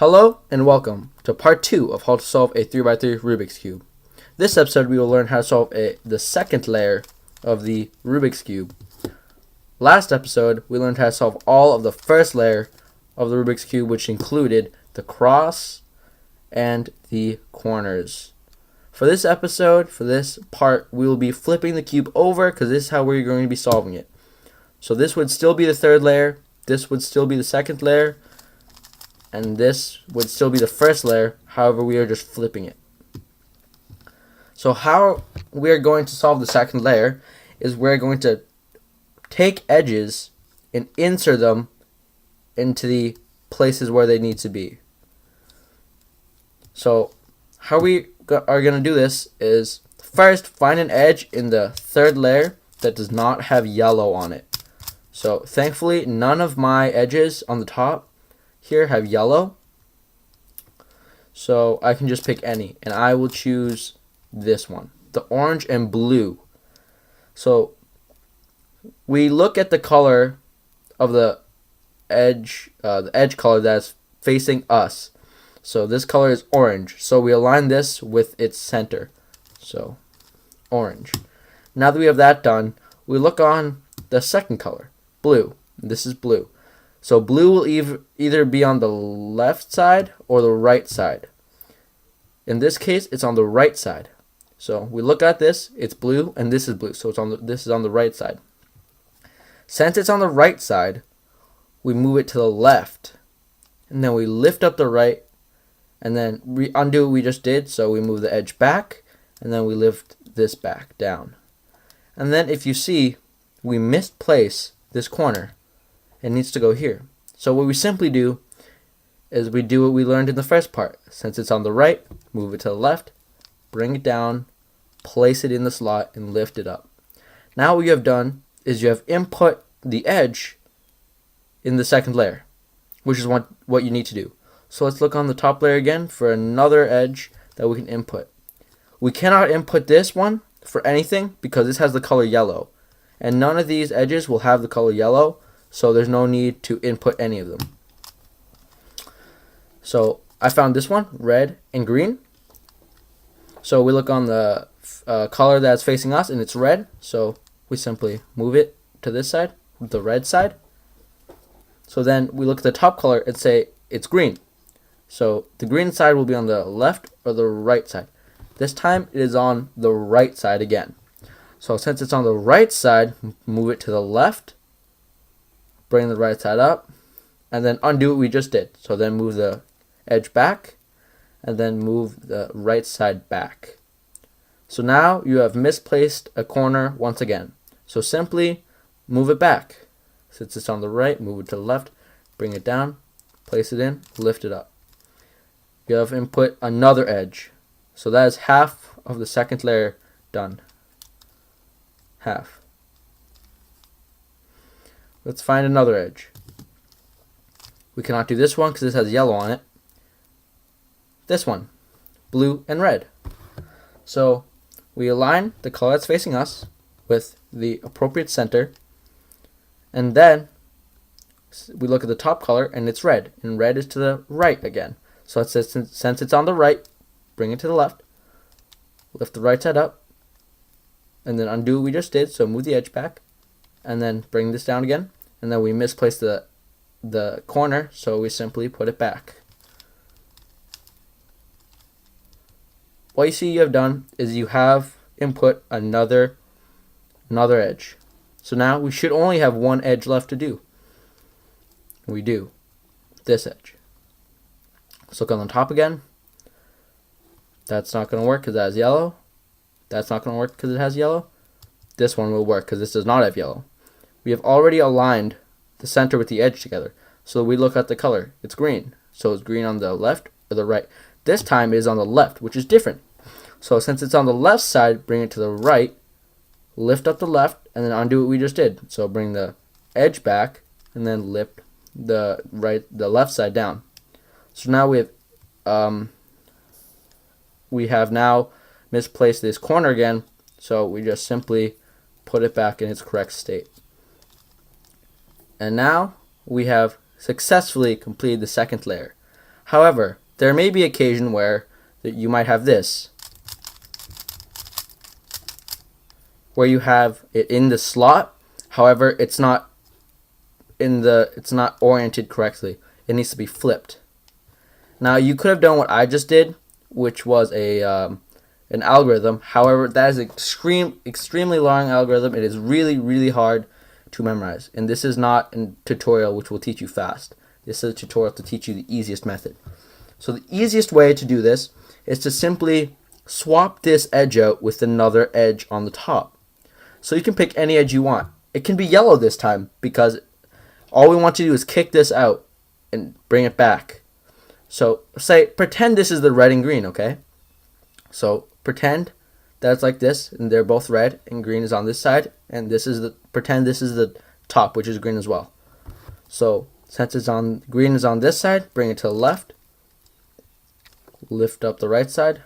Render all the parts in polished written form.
Hello and welcome to part 2 of how to solve a 3x3 Rubik's Cube. This episode we will learn how to solve the second layer of the Rubik's Cube. Last episode we learned how to solve all of the first layer of the Rubik's Cube, which included the cross and the corners. For this episode, for this part, we will be flipping the cube over because this is how we're going to be solving it. So this would still be the third layer, this would still be the second layer, and this would still be the first layer. However, we are just flipping it. So how we are going to solve the second layer is we're going to take edges and insert them into the places where they need to be. So how we are going to do this is first find an edge in the third layer that does not have yellow on it. So thankfully none of my edges on the top here have yellow, so I can just pick any, and I will choose this one, the orange and blue. So we look at the color of the edge color that's facing us. So this color is orange, so we align this with its center, so orange. Now that we have that done, we look on the second color, blue. This is blue. So blue will either be on the left side or the right side. In this case, it's on the right side. So we look at this, it's blue, and this is blue, so this is on the right side. Since it's on the right side, we move it to the left, and then we lift up the right, and then we undo what we just did, so we move the edge back, and then we lift this back down. And then if you see, we misplace this corner. It needs to go here. So what we simply do is we do what we learned in the first part. Since it's on the right, move it to the left, bring it down, place it in the slot, and lift it up. Now what you have done is you have input the edge in the second layer, which is what you need to do. So let's look on the top layer again for another edge that we can input. We cannot input this one for anything because this has the color yellow, and none of these edges will have the color yellow, so there's no need to input any of them. So I found this one, red and green. So we look on the color that's facing us, and it's red, so we simply move it to this side, the red side. So then we look at the top color and say it's green. So the green side will be on the left or the right side. This time it is on the right side again. So since it's on the right side, move it to the left, bring the right side up, and then undo what we just did. So then move the edge back, and then move the right side back. So now you have misplaced a corner once again. So simply move it back. Since it's on the right, move it to the left, bring it down, place it in, lift it up. You have input another edge. So that is half of the second layer done. Half. Let's find another edge. We cannot do this one because this has yellow on it. This one, blue and red. So we align the color that's facing us with the appropriate center, and then we look at the top color and it's red, and red is to the right again. So it says since it's on the right, bring it to the left, lift the right side up, and then undo what we just did, so move the edge back, and then bring this down again, and then we misplaced the corner, so we simply put it back. What you see you have done is you have input another edge. So now we should only have one edge left to do. We do this edge. Let's look on the top again. That's not going to work because that has yellow. That's not going to work because it has yellow. This one will work because this does not have yellow. We have already aligned the center with the edge together. So we look at the color. It's green. So it's green on the left or the right. This time it is on the left, which is different. So since it's on the left side, bring it to the right, lift up the left, and then undo what we just did. So bring the edge back, and then lift the left side down. So now we have now misplaced this corner again. So we just simply put it back in its correct state. And now we have successfully completed the second layer. However, there may be occasion where you might have this, where you have it in the slot. However, it's not oriented correctly. It needs to be flipped. Now you could have done what I just did, which was an algorithm. However, that is an extremely long algorithm. It is really hard to memorize, and this is not a tutorial which will teach you fast. This is a tutorial to teach you the easiest method. So the easiest way to do this is to simply swap this edge out with another edge on the top. So you can pick any edge you want. It can be yellow this time because all we want to do is kick this out and bring it back. So pretend this is the red and green, okay? So pretend that it's like this, and they're both red, and green is on this side, and pretend this is the top, which is green as well. So since green is on this side, bring it to the left, lift up the right side,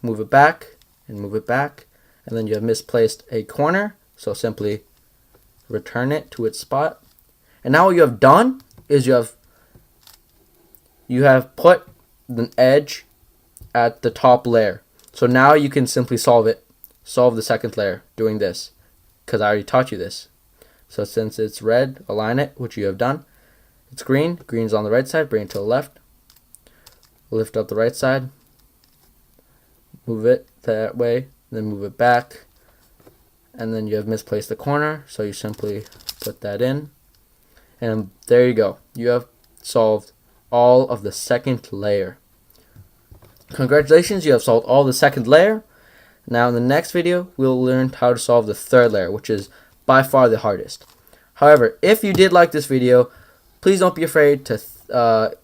move it back, and move it back, and then you have misplaced a corner, so simply return it to its spot. And now what you have done is you have put the edge at the top layer. So now you can simply solve the second layer doing this, because I already taught you this. So since it's red, align it, which you have done. It's green's on the right side, bring it to the left, lift up the right side, move it that way, then move it back, and then you have misplaced the corner, so you simply put that in, and there you go. You have solved all of the second layer. Congratulations, you have solved all the second layer. Now in the next video, we'll learn how to solve the third layer, which is by far the hardest. However, if you did like this video, please don't be afraid to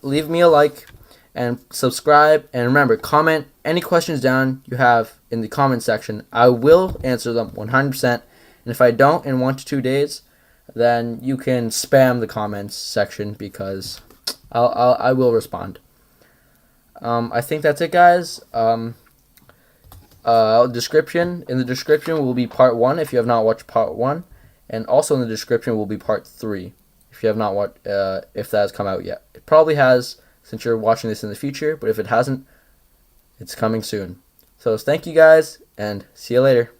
leave me a like and subscribe. And remember, comment any questions down you have in the comment section. I will answer them 100%. And if I don't in 1 to 2 days, then you can spam the comments section because I will respond. I think that's it, guys. In the description will be part 1 if you have not watched part 1, and also in the description will be part 3 if you have not watched if that has come out yet. It probably has, since you're watching this in the future, but if it hasn't, it's coming soon. So thank you guys, and see you later.